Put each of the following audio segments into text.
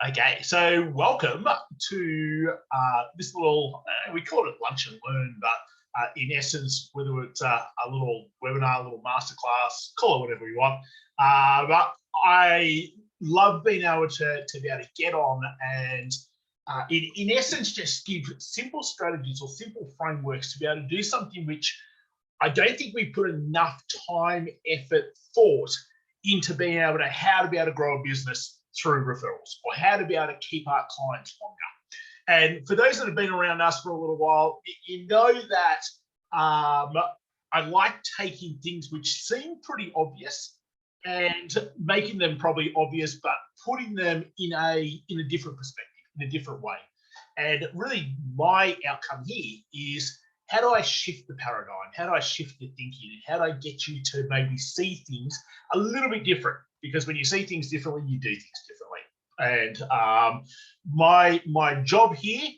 Okay, so welcome to this little, we call it lunch and learn, but in essence, whether it's a little webinar, a little masterclass, call it whatever you want. But I love being able to be able to get on and in essence, just give simple strategies or simple frameworks to be able to do something which I don't think we put enough time, effort, thought into being able to how to be able to grow a business through referrals or how to be able to keep our clients longer. And for those that have been around us for a little while, you know that I like taking things which seem pretty obvious and making them probably obvious, but putting them in a different perspective, in a different way. And really my outcome here is, how do I shift the paradigm? How do I shift the thinking? How do I get you to maybe see things a little bit different? Because when you see things differently, you do things differently. And my job here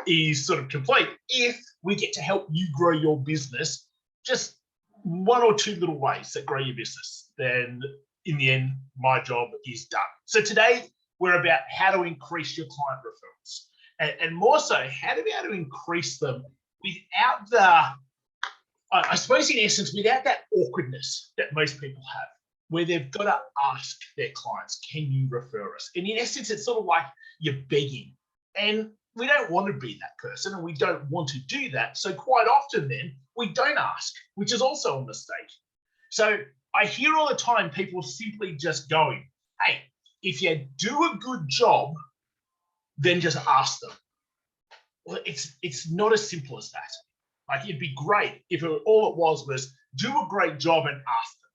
is sort of complete if we get to help you grow your business just one or two little ways that grow your business. Then in the end, my job is done. So today we're about how to increase your client referrals, and more so, how to be able to increase them without I suppose in essence, without that awkwardness that most people have, where they've got to ask their clients, can you refer us? And in essence, it's sort of like you're begging. And we don't want to be that person, and we don't want to do that. So quite often then, we don't ask, which is also a mistake. So I hear all the time people simply just going, hey, if you do a good job, then just ask them. Well, it's not as simple as that. Like, it'd be great if all it was do a great job and ask them.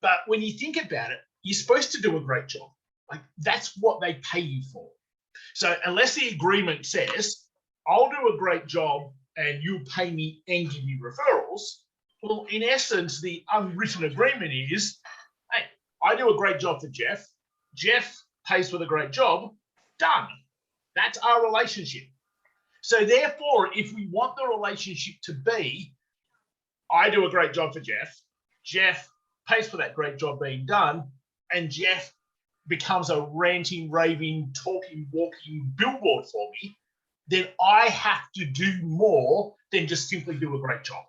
But when you think about it, you're supposed to do a great job. Like, that's what they pay you for. So unless the agreement says, I'll do a great job and you'll pay me and give me referrals, well, in essence, the unwritten agreement is, hey, I do a great job for Jeff. Jeff pays for the great job. Done. That's our relationship. So therefore, if we want the relationship to be, I do a great job for Jeff, Jeff pays for that great job being done, and Jeff becomes a ranting, raving, talking, walking billboard for me, then I have to do more than just simply do a great job.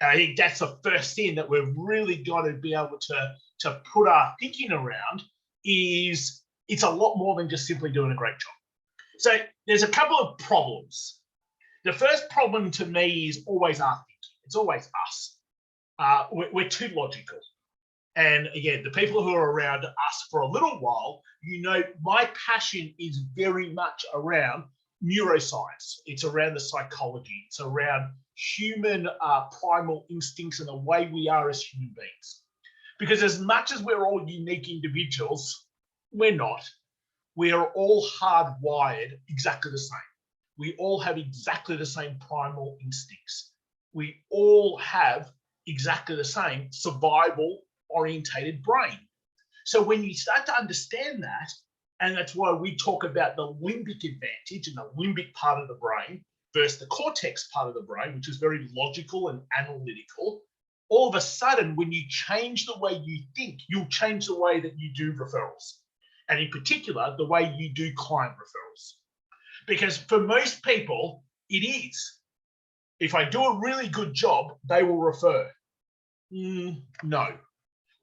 And I think that's the first thing that we've really got to be able to put our thinking around, is it's a lot more than just simply doing a great job. So there's a couple of problems. The first problem to me is always our thinking. It's always us. We're too logical. And again, the people who are around us for a little while, you know, my passion is very much around neuroscience. It's around the psychology. It's around human primal instincts and the way we are as human beings. Because as much as we're all unique individuals, we're not. We are all hardwired exactly the same. We all have exactly the same primal instincts. We all have exactly the same survival orientated brain. So when you start to understand that, and that's why we talk about the limbic advantage and the limbic part of the brain versus the cortex part of the brain, which is very logical and analytical, all of a sudden, when you change the way you think, you'll change the way that you do referrals. And in particular, the way you do client referrals. Because for most people, it is. If I do a really good job, they will refer. No.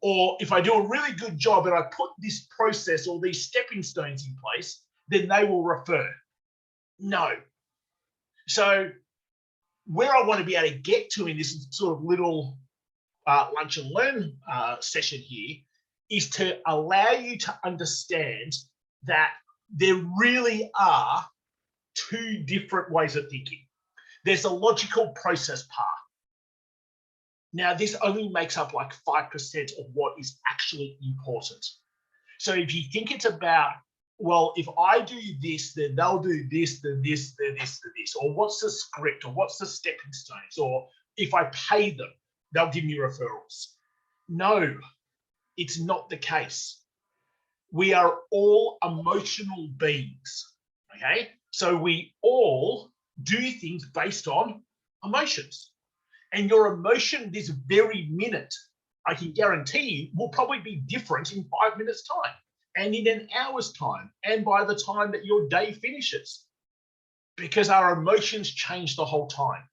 Or if I do a really good job and I put this process or these stepping stones in place, then they will refer. No. So where I want to be able to get to in this sort of little lunch and learn session here is to allow you to understand that there really are two different ways of thinking. There's a logical process part. Now, this only makes up like 5% of what is actually important. So if you think it's about, well, if I do this, then they'll do this, then this, then this, then this, or what's the script, or what's the stepping stones, or if I pay them, they'll give me referrals. No, it's not the case. We are all emotional beings, okay? So we all do things based on emotions. And your emotion this very minute, I can guarantee you, will probably be different in 5 minutes' time. and in an hour's time, and by the time that your day finishes, because our emotions change the whole time.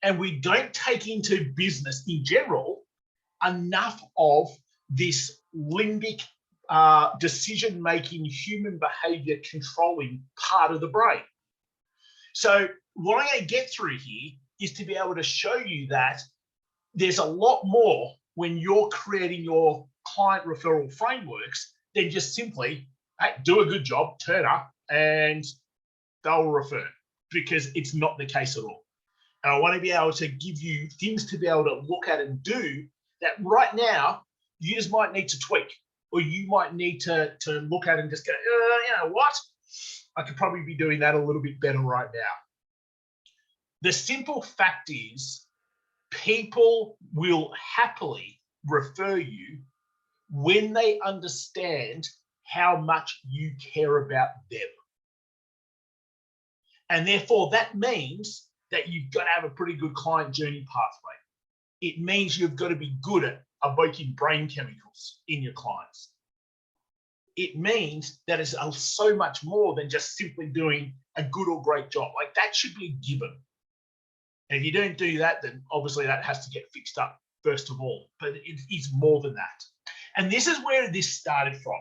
And we don't take into business in general enough of this limbic decision-making, human behavior controlling part of the brain. So what I'm going to get through here is to be able to show you that there's a lot more when you're creating your client referral frameworks than just simply, hey, do a good job, turn up, and they'll refer, because it's not the case at all. And I want to be able to give you things to be able to look at and do that right now you just might need to tweak, or you might need to look at and just go, you know what? I could probably be doing that a little bit better right now. The simple fact is, people will happily refer you when they understand how much you care about them. And therefore, that means that you've got to have a pretty good client journey pathway. It means you've got to be good at evoking brain chemicals in your clients. It means that it's so much more than just simply doing a good or great job. Like, that should be a given. And if you don't do that, then obviously that has to get fixed up first of all. But it is more than that. And this is where this started from.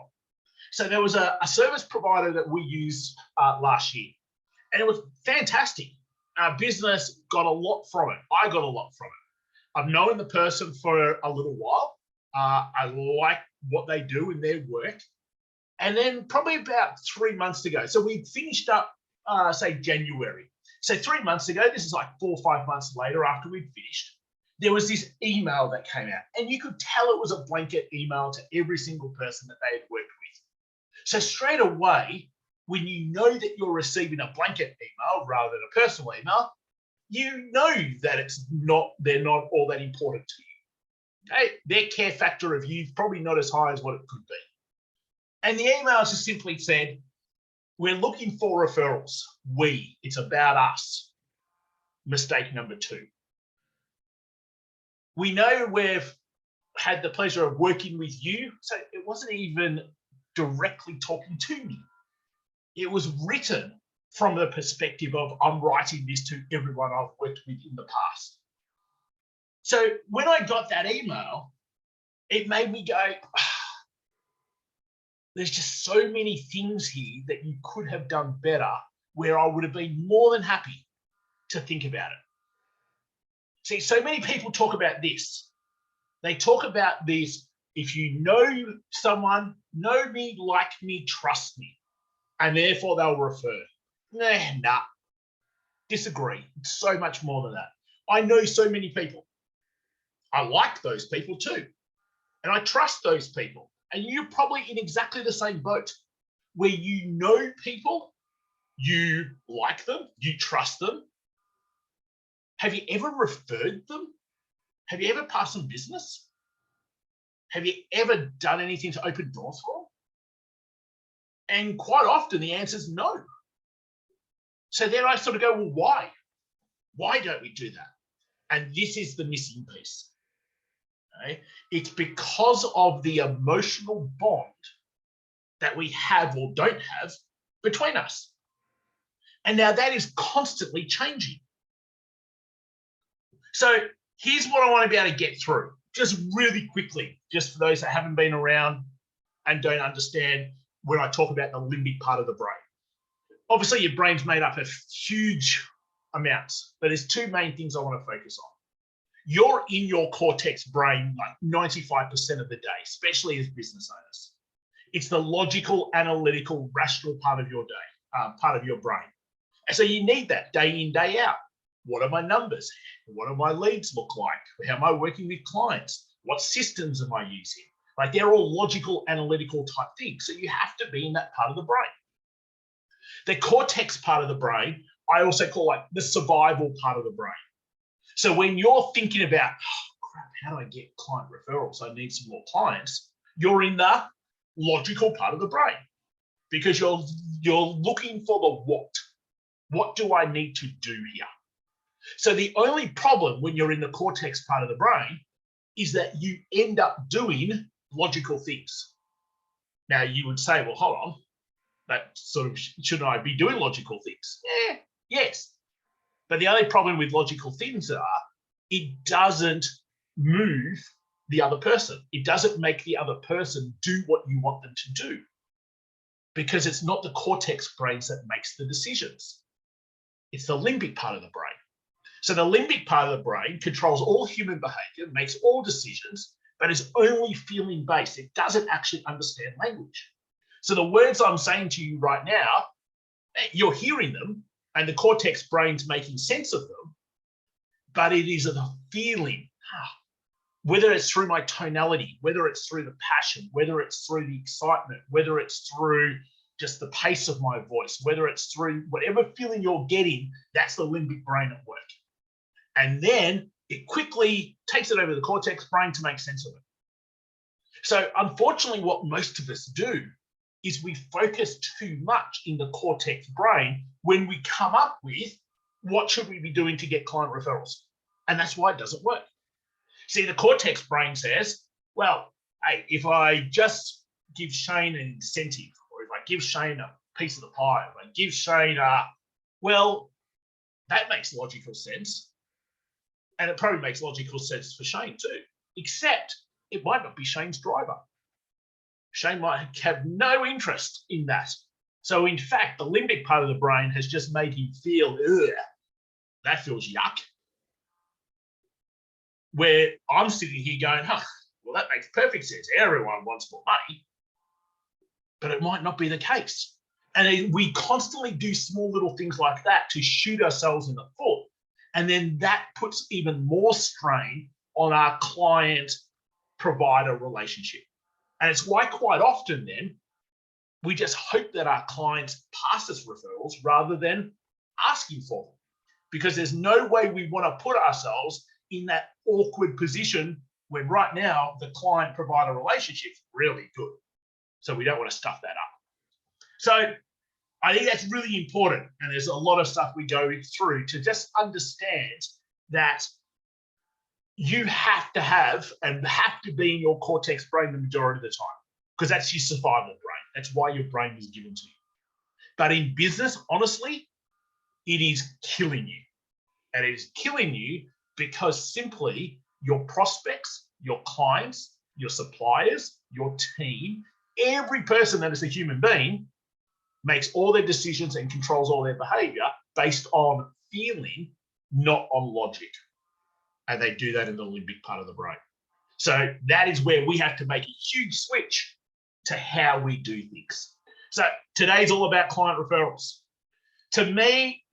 So there was a service provider that we used last year, and it was fantastic. Our business got a lot from it. I got a lot from it. I've known the person for a little while. I like what they do in their work. And then probably about 3 months ago, so we finished up, say, January. So 3 months ago, this is like 4 or 5 months later after we'd finished, there was this email that came out. And you could tell it was a blanket email to every single person that they had worked with. So straight away, when you know that you're receiving a blanket email rather than a personal email, you know that they're not all that important to you. Okay? Their care factor of you is probably not as high as what it could be. And the email just simply said, we're looking for referrals. It's about us. Mistake number 2. We know we've had the pleasure of working with you, so it wasn't even directly talking to me. It was written from the perspective of, I'm writing this to everyone I've worked with in the past. So when I got that email, it made me go, there's just so many things here that you could have done better, where I would have been more than happy to think about it. See, so many people talk about this. They talk about this, if you know someone, know me, like me, trust me, and therefore they'll refer. Nah, disagree. It's so much more than that. I know so many people. I like those people too. And I trust those people. And you're probably in exactly the same boat, where you know people, you like them, you trust them. Have you ever referred them? Have you ever passed them business? Have you ever done anything to open doors for them? And quite often the answer is no. So then I sort of go, well, why? Why don't we do that? And this is the missing piece. Okay? It's because of the emotional bond that we have or don't have between us. And now that is constantly changing. So here's what I want to be able to get through, just really quickly, just for those that haven't been around and don't understand when I talk about the limbic part of the brain. Obviously, your brain's made up of huge amounts, but there's 2 main things I want to focus on. You're in your cortex brain like 95% of the day, especially as business owners. It's the logical, analytical, rational part of your day, part of your brain. And so you need that day in, day out. What are my numbers? What do my leads look like? How am I working with clients? What systems am I using? Like, they're all logical, analytical type things. So you have to be in that part of the brain. The cortex part of the brain, I also call like the survival part of the brain. So when you're thinking about, oh, crap, how do I get client referrals? I need some more clients. You're in the logical part of the brain, because you're looking for the what. What do I need to do here? So the only problem when you're in the cortex part of the brain is that you end up doing logical things. Now, you would say, well, hold on, that sort of, shouldn't I be doing logical things? Yeah, yes. But the only problem with logical things are it doesn't move the other person. It doesn't make the other person do what you want them to do, because it's not the cortex brains that makes the decisions. It's the limbic part of the brain. So the limbic part of the brain controls all human behavior, makes all decisions, but is only feeling based. It doesn't actually understand language. So the words I'm saying to you right now, you're hearing them and the cortex brain's making sense of them, but it is a feeling, whether it's through my tonality, whether it's through the passion, whether it's through the excitement, whether it's through just the pace of my voice, whether it's through whatever feeling you're getting, that's the limbic brain at work. And then it quickly takes it over to the cortex brain to make sense of it. So unfortunately, what most of us do is we focus too much in the cortex brain when we come up with what should we be doing to get client referrals. And that's why it doesn't work. See, the cortex brain says, well, hey, if I just give Shane an incentive, or if I give Shane a piece of the pie, if I give Shane well, that makes logical sense. And it probably makes logical sense for Shane too, except it might not be Shane's driver. Shane might have no interest in that. So in fact, the limbic part of the brain has just made him feel, ugh, that feels yuck. Where I'm sitting here going, well, that makes perfect sense. Everyone wants more money, but it might not be the case. And we constantly do small little things like that to shoot ourselves in the foot. And then that puts even more strain on our client-provider relationship. And it's why quite often then we just hope that our clients pass us referrals rather than asking for them, because there's no way we want to put ourselves in that awkward position when right now the client-provider relationship's really good. So we don't want to stuff that up. So I think that's really important. And there's a lot of stuff we go through to just understand that you have to have and have to be in your cortex brain the majority of the time, because that's your survival brain. That's why your brain was given to you. But in business, honestly, it is killing you. And it is killing you because simply your prospects, your clients, your suppliers, your team, every person that is a human being makes all their decisions and controls all their behavior based on feeling, not on logic. And they do that in the limbic part of the brain. So that is where we have to make a huge switch to how we do things. So today's all about client referrals. To me,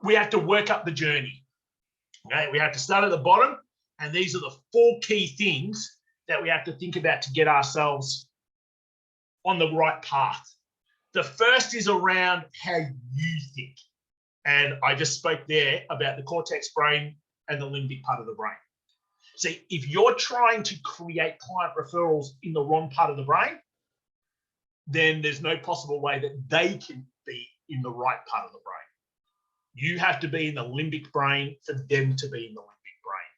we have to work up the journey. Okay? We have to start at the bottom, and these are the 4 key things that we have to think about to get ourselves on the right path. The first is around how you think. And I just spoke there about the cortex brain and the limbic part of the brain. See, if you're trying to create client referrals in the wrong part of the brain, then there's no possible way that they can be in the right part of the brain. You have to be in the limbic brain for them to be in the limbic brain.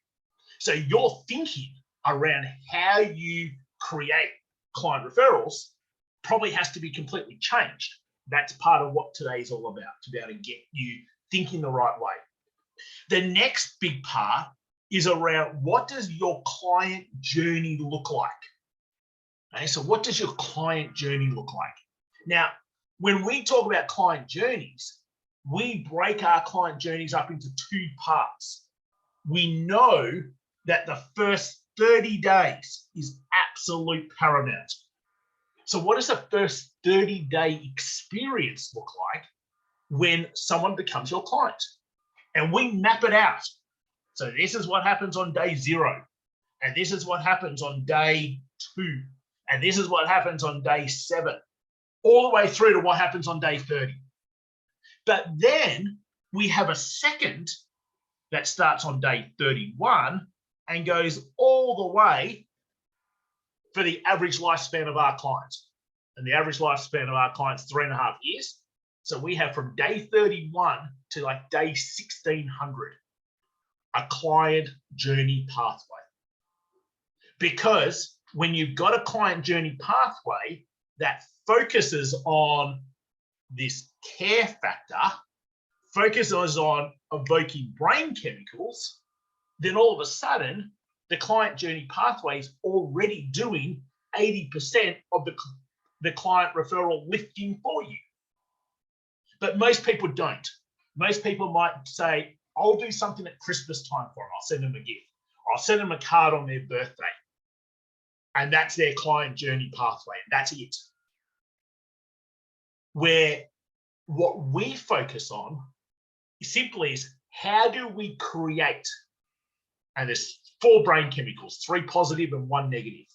So your thinking around how you create client referrals probably has to be completely changed. That's part of what today is all about, to be able to get you thinking the right way. The next big part is around, what does your client journey look like? Okay, so what does your client journey look like? Now, when we talk about client journeys, we break our client journeys up into 2 parts. We know that the first 30 days is absolute paramount. So what does the first 30-day experience look like when someone becomes your client? And we map it out. So this is what happens on day 0. And this is what happens on day 2. And this is what happens on day 7, all the way through to what happens on day 30. But then we have a second that starts on day 31 and goes all the way for the average lifespan of our clients. And the average lifespan of our clients is 3.5 years. So we have from day 31 to like day 1600, a client journey pathway. Because when you've got a client journey pathway, that focuses on this care factor, focuses on evoking brain chemicals, then all of a sudden, the client journey pathway is already doing 80% of the client referral lifting for you. But most people don't. Most people might say, I'll do something at Christmas time for them. I'll send them a gift. I'll send them a card on their birthday. And that's their client journey pathway. That's it. Where what we focus on simply is how do we create, and there's 4 brain chemicals, 3 positive and 1 negative.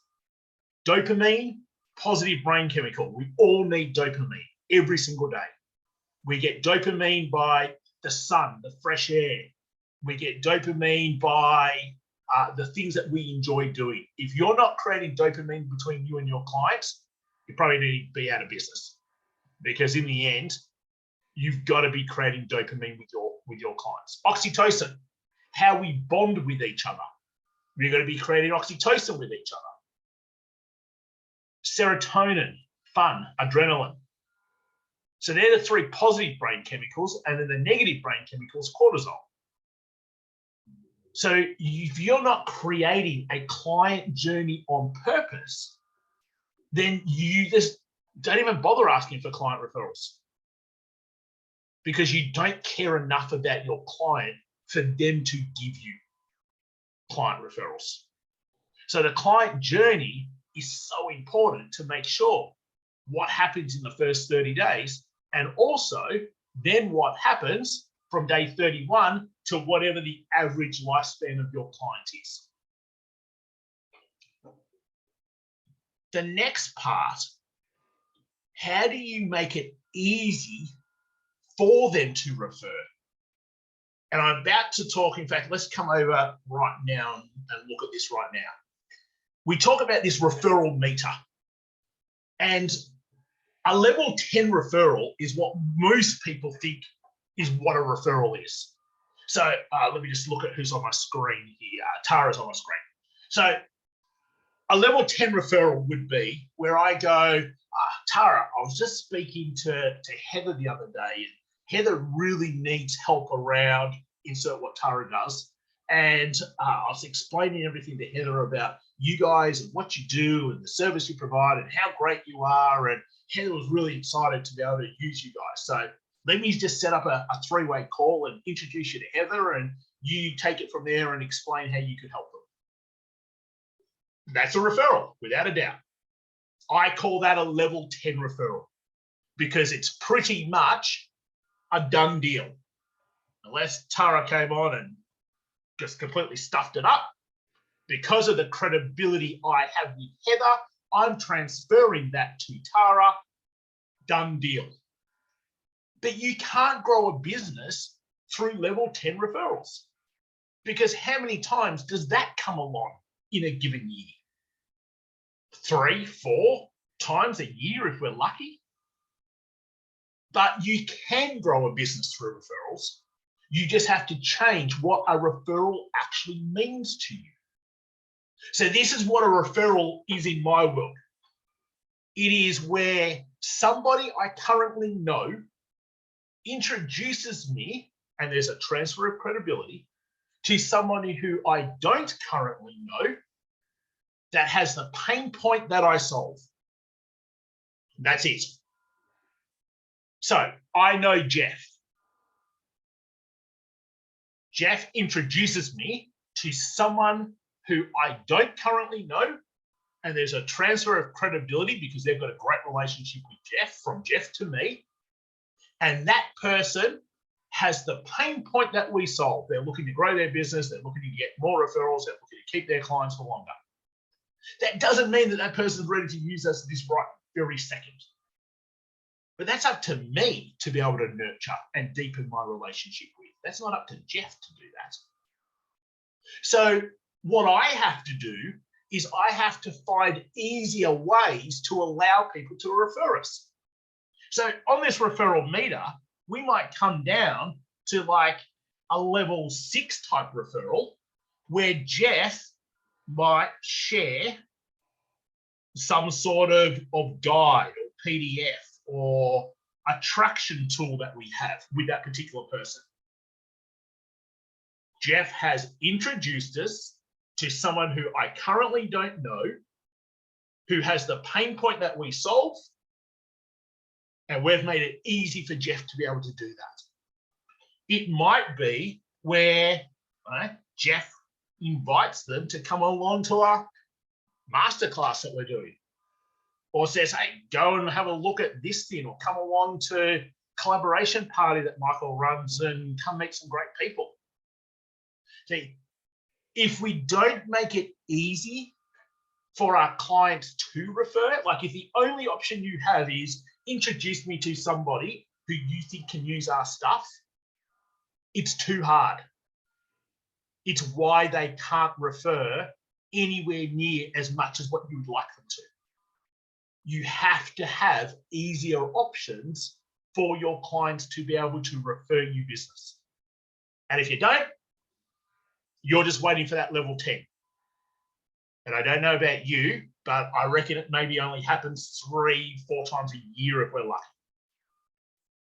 Dopamine, positive brain chemical. We all need dopamine every single day. We get dopamine by the sun, the fresh air. We get dopamine by the things that we enjoy doing. If you're not creating dopamine between you and your clients, you probably need to be out of business, because in the end, you've got to be creating dopamine with your clients. Oxytocin, how we bond with each other. We're going to be creating oxytocin with each other. Serotonin, fun, adrenaline. So they're the 3 positive brain chemicals, and then the negative brain chemicals, cortisol. So if you're not creating a client journey on purpose, then you just don't even bother asking for client referrals, because you don't care enough about your client for them to give you client referrals. So the client journey is so important to make sure what happens in the first 30 days, and also then what happens from day 31 to whatever the average lifespan of your client is. The next part, how do you make it easy for them to refer? And I'm about to talk, in fact, let's come over right now and look at this right now. We talk about this referral meter, and a level 10 referral is what most people think is what a referral is. So let me just look at who's on my screen here. Tara's on my screen. So a level 10 referral would be where I go, Tara, I was just speaking to Heather the other day, and Heather really needs help around, insert what Tara does. And I was explaining everything to Heather about you guys and what you do and the service you provide and how great you are. And Heather was really excited to be able to use you guys. So let me just set up a 3-way call and introduce you to Heather, and you take it from there and explain how you could help them. That's a referral, without a doubt. I call that a level 10 referral, because it's pretty much a done deal. Unless Tara came on and just completely stuffed it up. Because of the credibility I have with Heather, I'm transferring that to Tara. Done deal. But you can't grow a business through level 10 referrals, because how many times does that come along in a given year? 3, 4 times a year if we're lucky. But you can grow a business through referrals. You just have to change what a referral actually means to you. So this is what a referral is in my world. It is where somebody I currently know introduces me, and there's a transfer of credibility, to somebody who I don't currently know that has the pain point that I solve. That's it. So I know Jeff. Jeff introduces me to someone who I don't currently know, and there's a transfer of credibility because they've got a great relationship with Jeff, from Jeff to me. And that person has the pain point that we solve. They're looking to grow their business. They're looking to get more referrals. They're looking to keep their clients for longer. That doesn't mean that that person's ready to use us this right very second. But that's up to me to be able to nurture and deepen my relationship with. That's not up to Jeff to do that. So what I have to do is I have to find easier ways to allow people to refer us. So on this referral meter, we might come down to like a level 6 type referral, where Jeff might share some sort of guide or PDF or attraction tool that we have with that particular person. Jeff has introduced us to someone who I currently don't know, who has the pain point that we solve, and we've made it easy for Jeff to be able to do that. It might be where Jeff invites them to come along to our masterclass that we're doing, or says, hey, go and have a look at this thing, or come along to collaboration party that Michael runs and come meet some great people. See, if we don't make it easy for our clients to refer, like if the only option you have is introduce me to somebody who you think can use our stuff, it's too hard. It's why they can't refer anywhere near as much as what you would like them to. You have to have easier options for your clients to be able to refer you business. And if you don't, you're just waiting for that level 10. And I don't know about you, but I reckon it maybe only happens 3-4 times a year if we're lucky.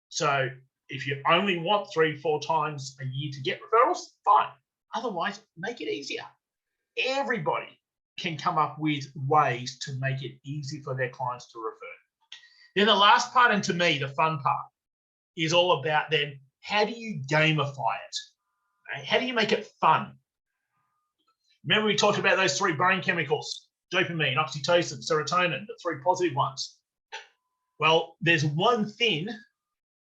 So if you only want 3-4 times a year to get referrals, fine. Otherwise, make it easier. Everybody can come up with ways to make it easy for their clients to refer. Then the last part, and to me, the fun part, is all about then how do you gamify it? Right? How do you make it fun? Remember we talked about those 3 brain chemicals, dopamine, oxytocin, serotonin, the 3 positive ones. Well, there's one thing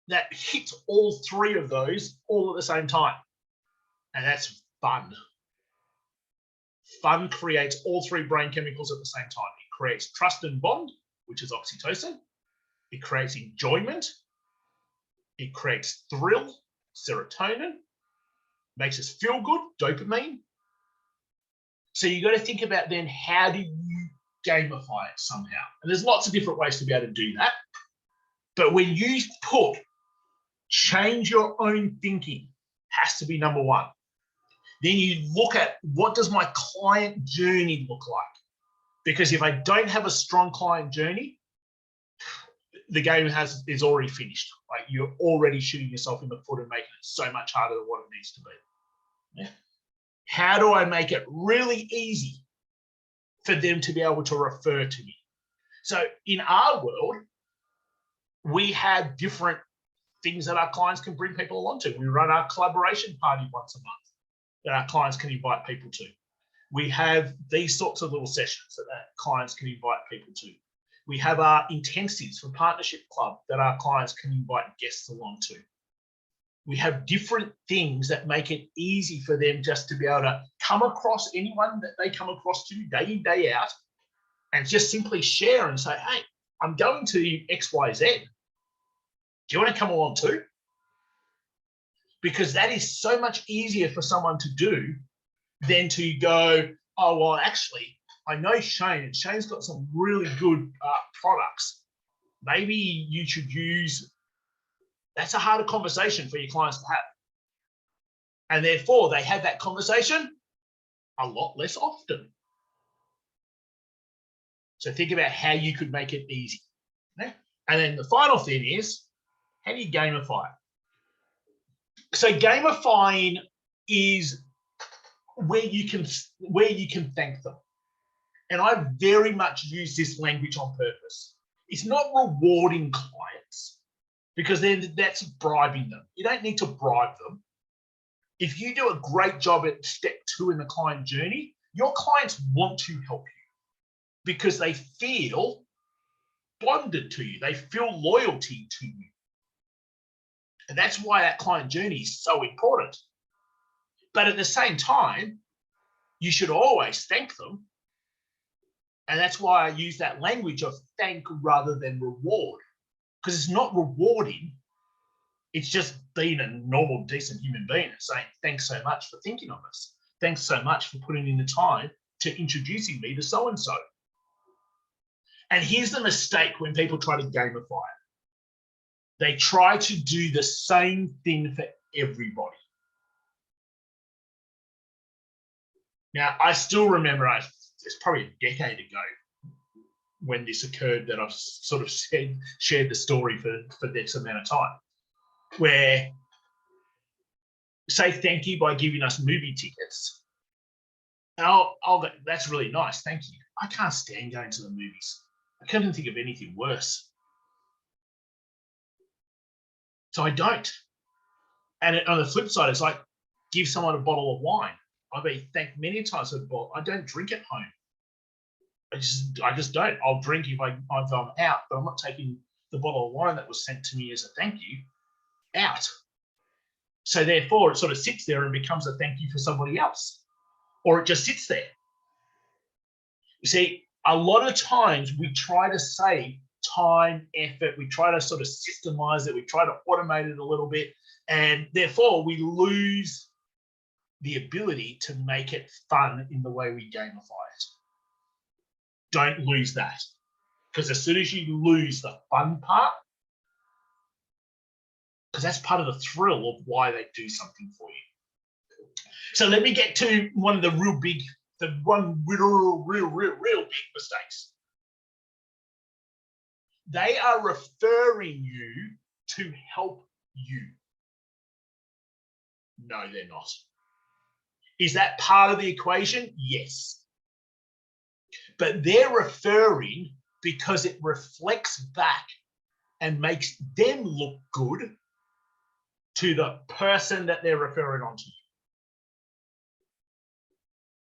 that hits all 3 of those all at the same time, and that's fun. Fun creates all 3 brain chemicals at the same time. It creates trust and bond, which is oxytocin. It creates enjoyment. It creates thrill, serotonin. Makes us feel good, dopamine. So you got to think about then, how do you gamify it somehow? And there's lots of different ways to be able to do that. But when you put change your own thinking, has to be number 1. Then you look at, what does my client journey look like? Because if I don't have a strong client journey, the game is already finished. Like, you're already shooting yourself in the foot and making it so much harder than what it needs to be. Yeah. How do I make it really easy for them to be able to refer to me? So in our world, we have different things that our clients can bring people along to. We run our collaboration party once a month that our clients can invite people to. We have these sorts of little sessions that our clients can invite people to. We have our intensives for Partnership Club that our clients can invite guests along to. We have different things that make it easy for them just to be able to come across anyone that they come across to day in, day out, and just simply share and say, hey, I'm going to XYZ. Do you want to come along too? Because that is so much easier for someone to do than to go, oh, well, actually, I know Shane, and Shane's got some really good products. Maybe you should use. That's a harder conversation for your clients to have. And therefore, they have that conversation a lot less often. So think about how you could make it easy. Okay? And then the final thing is, how do you gamify it? So gamifying is where you can thank them. And I very much use this language on purpose. It's not rewarding clients, because then that's bribing them. You don't need to bribe them. If you do a great job at step 2 in the client journey, your clients want to help you because they feel bonded to you. They feel loyalty to you. And that's why that client journey is so important. But at the same time, you should always thank them. And that's why I use that language of thank rather than reward. Because it's not rewarding. It's just being a normal, decent human being and saying, thanks so much for thinking of us. Thanks so much for putting in the time to introducing me to so-and-so. And here's the mistake when people try to gamify it. They try to do the same thing for everybody. Now, I still remember, it's probably a decade ago, when this occurred that I've sort of shared the story for this amount of time, where say thank you by giving us movie tickets. I'll go, that's really nice, thank you. I can't stand going to the movies. I couldn't think of anything worse. So I don't. And on the flip side, it's like give someone a bottle of wine. I've been thanked many times for the bottle. I don't drink at home. I just don't. I'll drink if I'm out, but I'm not taking the bottle of wine that was sent to me as a thank you out. So therefore, it sort of sits there and becomes a thank you for somebody else, or it just sits there. You see, a lot of times we try to save time, effort, we try to sort of systemize it, we try to automate it a little bit, and therefore we lose the ability to make it fun in the way we gamify it. Don't lose that, because as soon as you lose the fun part, because that's part of the thrill of why they do something for you. So let me get to one of the real big mistakes. They are referring you to help you. No, they're not. Is that part of the equation? Yes. But they're referring because it reflects back and makes them look good to the person that they're referring on to you.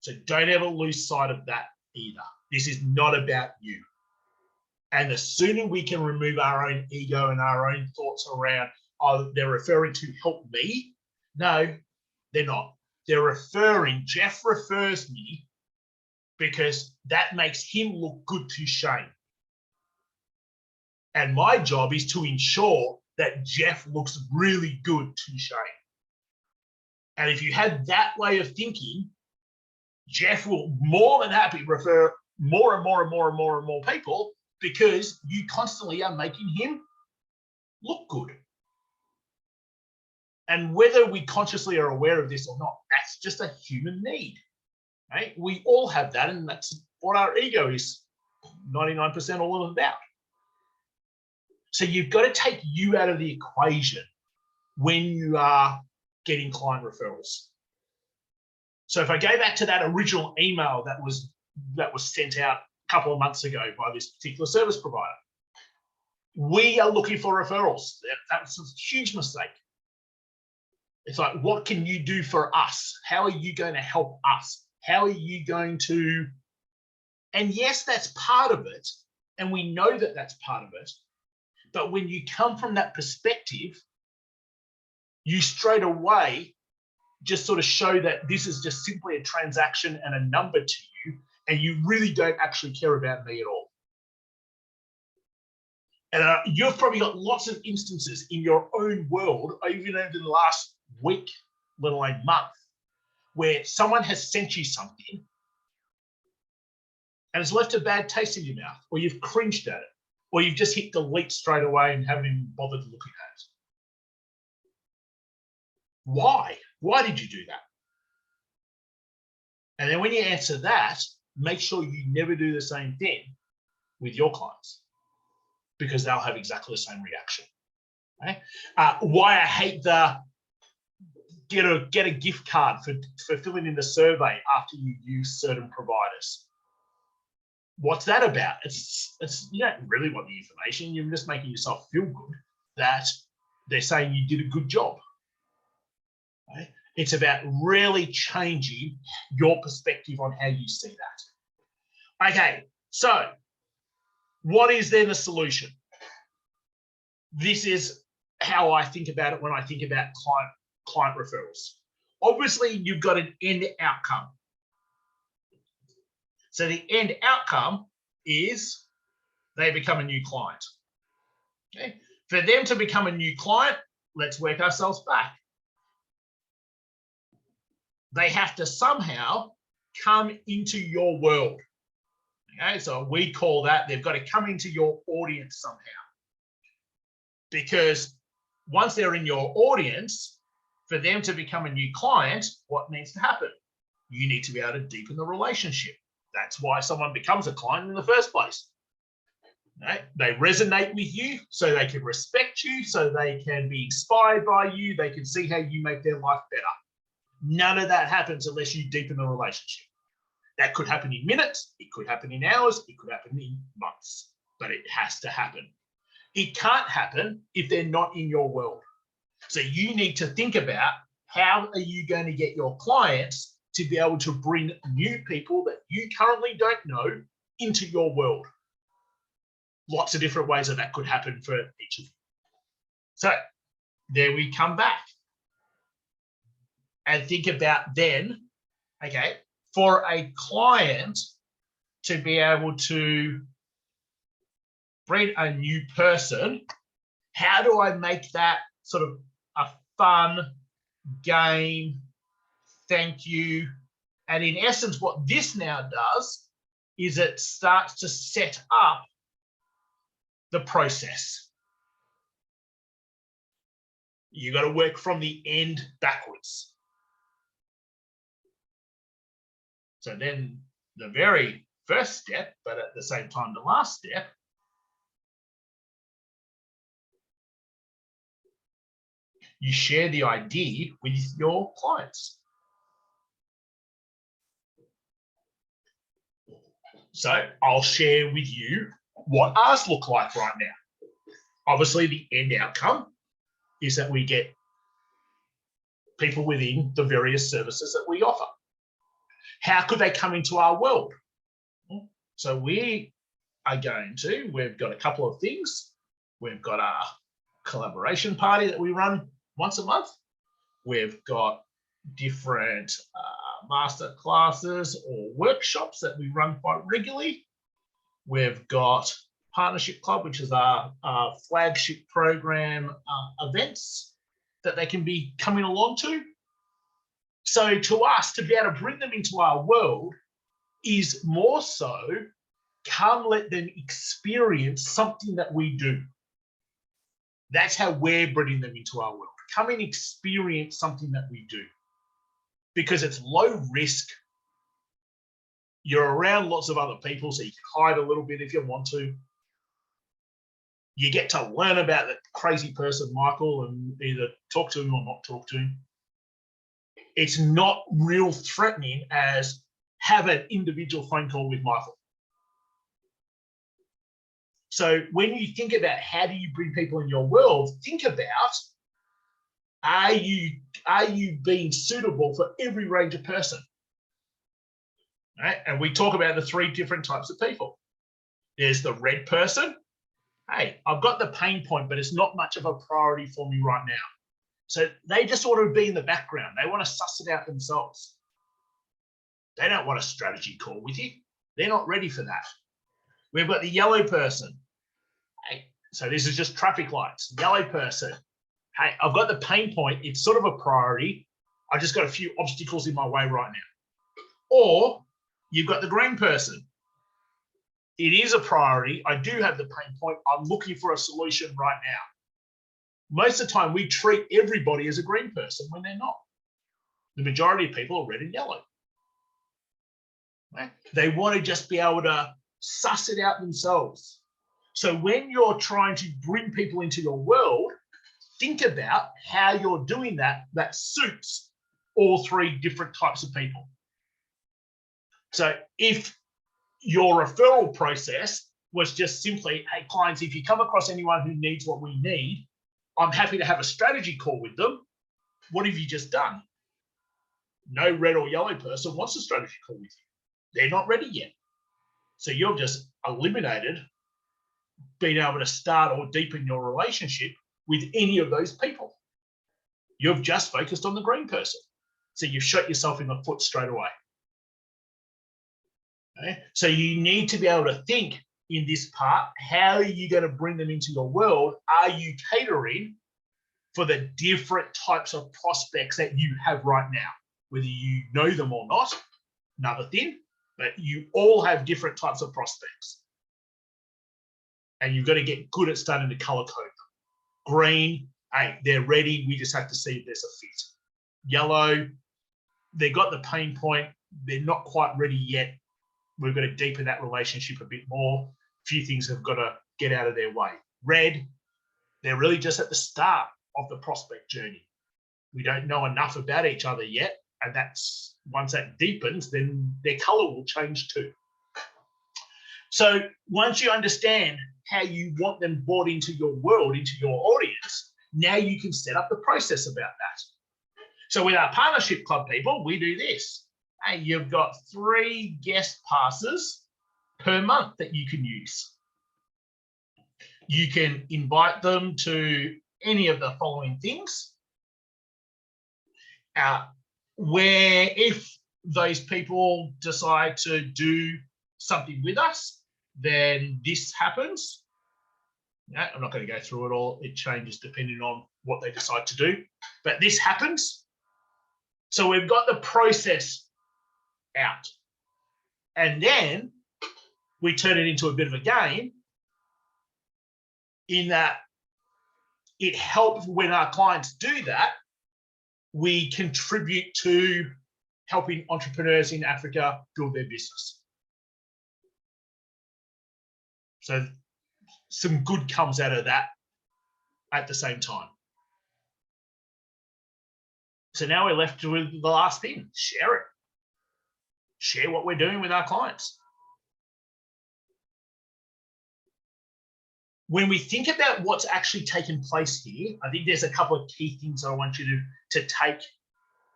So don't ever lose sight of that either. This is not about you. And the sooner we can remove our own ego and our own thoughts around, oh, they're referring to help me. No, they're not. They're referring, Jeff refers me because that makes him look good to Shane. And my job is to ensure that Jeff looks really good to Shane. And if you have that way of thinking, Jeff will more than happy refer more and more and more and more and more people, because you constantly are making him look good. And whether we consciously are aware of this or not, that's just a human need. Right? We all have that, and that's what our ego is 99% all about. So you've got to take you out of the equation when you are getting client referrals. So if I go back to that original email that was sent out a couple of months ago by this particular service provider, we are looking for referrals. That's a huge mistake. It's like, what can you do for us? How are you going to help us? How are you going to? And yes, that's part of it. And we know that that's part of it. But when you come from that perspective, you straight away just sort of show that this is just simply a transaction and a number to you, and you really don't actually care about me at all. And you've probably got lots of instances in your own world, even over the last week, let alone month, where someone has sent you something and it's left a bad taste in your mouth, or you've cringed at it, or you've just hit delete straight away and haven't even bothered looking at it. Why? Why did you do that? And then when you answer that, make sure you never do the same thing with your clients, because they'll have exactly the same reaction. Okay? Why I hate the get a gift card for filling in the survey after you use certain providers. What's that about? It's you don't really want the information. You're just making yourself feel good that they're saying you did a good job. Okay? It's about really changing your perspective on how you see that. Okay, so what is then the solution? This is how I think about it when I think about client referrals. Obviously, you've got an end outcome. So the end outcome is they become a new client. Okay? For them to become a new client, let's work ourselves back. They have to somehow come into your world. Okay, so we call that they've got to come into your audience somehow. Because once they're in your audience, for them to become a new client, what needs to happen? You need to be able to deepen the relationship. That's why someone becomes a client in the first place. Right? They resonate with you so they can respect you, so they can be inspired by you, they can see how you make their life better. None of that happens unless you deepen the relationship. That could happen in minutes, it could happen in hours, it could happen in months, but it has to happen. It can't happen if they're not in your world. So you need to think about how are you going to get your clients to be able to bring new people that you currently don't know into your world. Lots of different ways that could happen for each of you. So there we come back and think about then, okay, for a client to be able to bring a new person, how do I make that sort of a fun game, thank you? And in essence, what this now does is it starts to set up the process. You got to work from the end backwards. So then the very first step, but at the same time, the last step, you share the idea with your clients. So I'll share with you what ours look like right now. Obviously, the end outcome is that we get people within the various services that we offer. How could they come into our world? So we are going to, we've got a couple of things. We've got our collaboration party that we run once a month. We've got different master classes or workshops that we run quite regularly. We've got Partnership Club, which is our flagship program events that they can be coming along to. So to us, to be able to bring them into our world is more so, come let them experience something that we do. That's how we're bringing them into our world. Come and experience something that we do. Because it's low risk. You're around lots of other people, so you can hide a little bit if you want to. You get to learn about the crazy person, Michael, and either talk to him or not talk to him. It's not real threatening as have an individual phone call with Michael. So when you think about how do you bring people in your world, think about, are you being suitable for every range of person? Right? And we talk about the 3 different types of people. There's the red person. Hey, I've got the pain point, but it's not much of a priority for me right now. So they just want to be in the background. They want to suss it out themselves. They don't want a strategy call with you. They're not ready for that. We've got the yellow person. Hey, so this is just traffic lights. Yellow person. Hey, I've got the pain point. It's sort of a priority. I just got a few obstacles in my way right now. Or you've got the green person. It is a priority. I do have the pain point. I'm looking for a solution right now. Most of the time, we treat everybody as a green person when they're not. The majority of people are red and yellow. Right? They want to just be able to suss it out themselves. So when you're trying to bring people into your world, think about how you're doing that suits all 3 different types of people. So if your referral process was just simply, hey, clients, if you come across anyone who needs what we need, I'm happy to have a strategy call with them. What have you just done? No red or yellow person wants a strategy call with you. They're not ready yet. So you've just eliminated being able to start or deepen your relationship with any of those people. You've just focused on the green person. So you've shot yourself in the foot straight away. Okay? So you need to be able to think in this part, how are you going to bring them into your world? Are you catering for the different types of prospects that you have right now? Whether you know them or not, another thing, but you all have different types of prospects. And you've got to get good at starting to color code them. Green, hey, they're ready. We just have to see if there's a fit. Yellow, they got the pain point. They're not quite ready yet. We've got to deepen that relationship a bit more. A few things have got to get out of their way. Red, they're really just at the start of the prospect journey. We don't know enough about each other yet. And that's once that deepens, then their color will change too. So once you understand how you want them brought into your world, into your audience, now you can set up the process about that. So with our partnership club people, we do this. Hey, you've got 3 guest passes per month that you can use. You can invite them to any of the following things. Where if those people decide to do something with us, then this happens. Yeah, I'm not going to go through it all. It changes depending on what they decide to do. But this happens. So we've got the process out. And then we turn it into a bit of a game in that it helps when our clients do that. We contribute to helping entrepreneurs in Africa build their business. So some good comes out of that at the same time. So now we're left with the last thing, share it. Share what we're doing with our clients. When we think about what's actually taken place here, I think there's a couple of key things I want you to take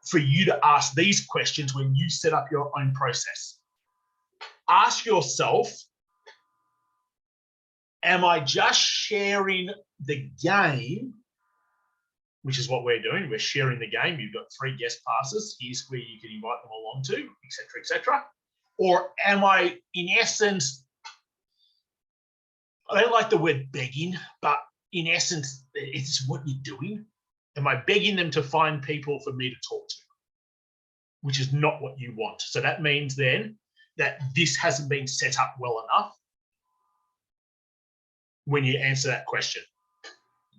for you to ask these questions when you set up your own process. Ask yourself, am I just sharing the game, which is what we're doing? We're sharing the game. You've got 3 guest passes. Here's where you can invite them along to, et cetera, et cetera. Or am I, in essence, I don't like the word begging, but in essence, it's what you're doing. Am I begging them to find people for me to talk to? Which is not what you want. So that means then that this hasn't been set up well enough when you answer that question.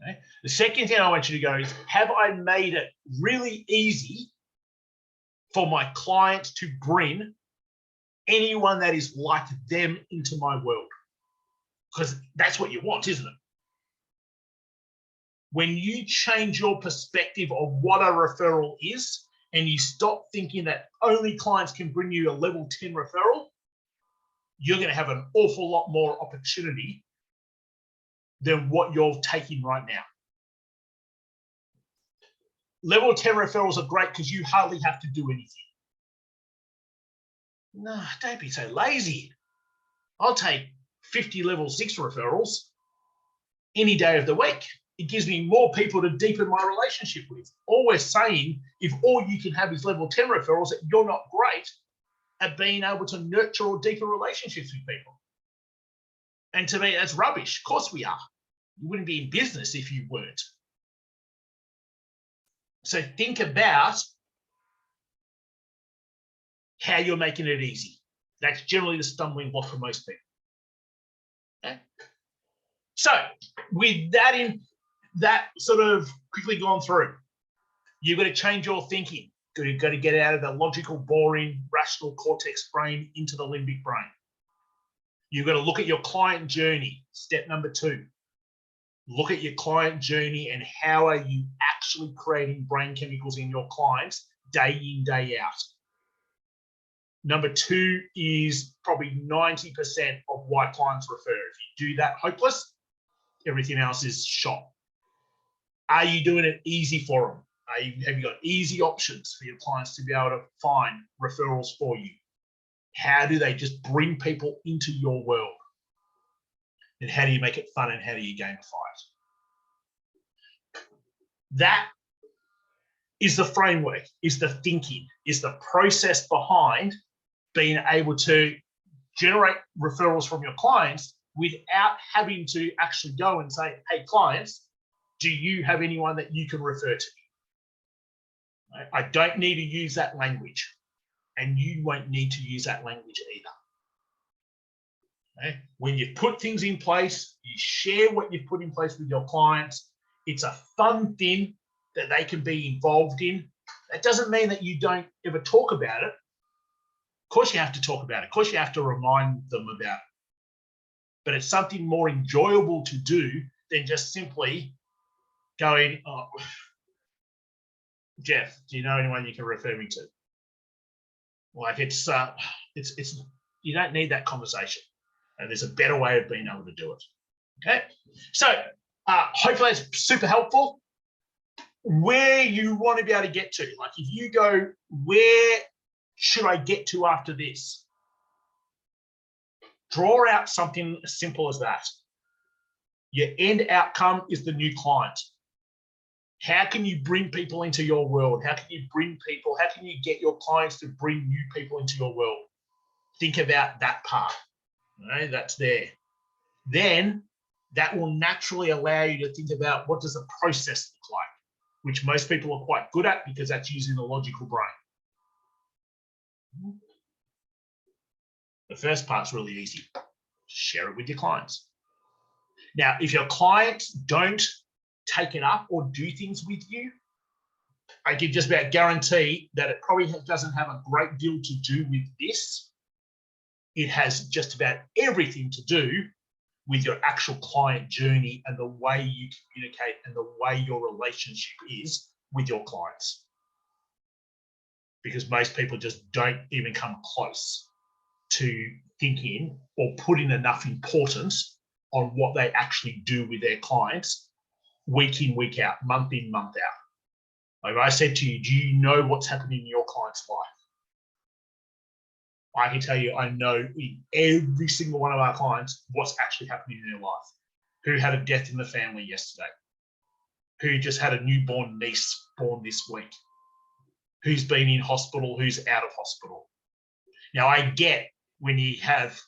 Okay? The second thing I want you to go is, have I made it really easy for my clients to bring anyone that is like them into my world? Because that's what you want, isn't it? When you change your perspective of what a referral is, and you stop thinking that only clients can bring you a level 10 referral, you're going to have an awful lot more opportunity than what you're taking right now. Level 10 referrals are great because you hardly have to do anything. No, don't be so lazy. I'll take 50 level 6 referrals any day of the week. It gives me more people to deepen my relationship with. All we're saying, if all you can have is level 10 referrals, that you're not great at being able to nurture or deepen relationships with people. And to me, that's rubbish. Of course we are. You wouldn't be in business if you weren't. So think about how you're making it easy. That's generally the stumbling block for most people. Okay? So with that sort of quickly gone through, you've got to change your thinking. You've got to get out of the logical, boring, rational cortex brain into the limbic brain. You've got to look at your client journey. Step number 2. Look at your client journey and how are you actually creating brain chemicals in your clients day in, day out. Number 2 is probably 90% of why clients refer. If you do that, hopeless, everything else is shot. Are you doing it easy for them? Have you got easy options for your clients to be able to find referrals for you? How do they just bring people into your world? And how do you make it fun and how do you gamify it? That is the framework, is the thinking, is the process behind being able to generate referrals from your clients without having to actually go and say, hey, clients, do you have anyone that you can refer to? I don't need to use that language, and you won't need to use that language either. Okay? When you put things in place, you share what you've put in place with your clients. It's a fun thing that they can be involved in. That doesn't mean that you don't ever talk about it. Of course you have to talk about it. Of course you have to remind them about it. but it's something more enjoyable to do than just simply going, oh, Jeff, do you know anyone you can refer me to? Like it's you don't need that conversation. And there's a better way of being able to do it. Okay, so hopefully it's super helpful. Where you want to be able to get to, like if you go, where should I get to after this? Draw out something as simple as that. Your end outcome is the new client. How can you bring people into your world? How can you get your clients to bring new people into your world? Think about that part. Right? That's there. Then that will naturally allow you to think about what does the process look like, which most people are quite good at because that's using the logical brain. The first part's really easy. Share it with your clients. Now, if your clients don't take it up or do things with you, I can just about guarantee that it probably doesn't have a great deal to do with this. It has just about everything to do with your actual client journey and the way you communicate and the way your relationship is with your clients. Because most people just don't even come close to thinking or putting enough importance on what they actually do with their clients week in, week out, month in, month out. Like I said to you, do you know what's happening in your client's life? I can tell you, I know in every single one of our clients what's actually happening in their life. Who had a death in the family yesterday? Who just had a newborn niece born this week? Who's been in hospital? Who's out of hospital? Now, I get when you have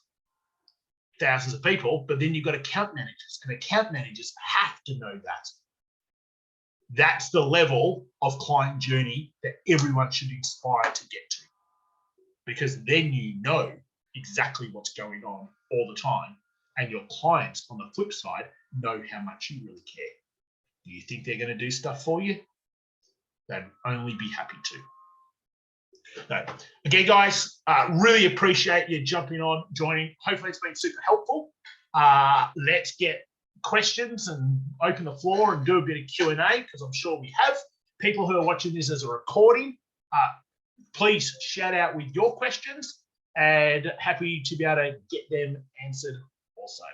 thousands of people, but then you've got account managers, and account managers have to know that. That's the level of client journey that everyone should aspire to get to, because then you know exactly what's going on all the time, and your clients on the flip side know how much you really care. Do you think they're going to do stuff for you? They'd only be happy to. So, again, guys, really appreciate you jumping on, joining. Hopefully it's been super helpful. Let's get questions and open the floor and do a bit of Q&A, because I'm sure we have. People who are watching this as a recording, please shout out with your questions, and happy to be able to get them answered also.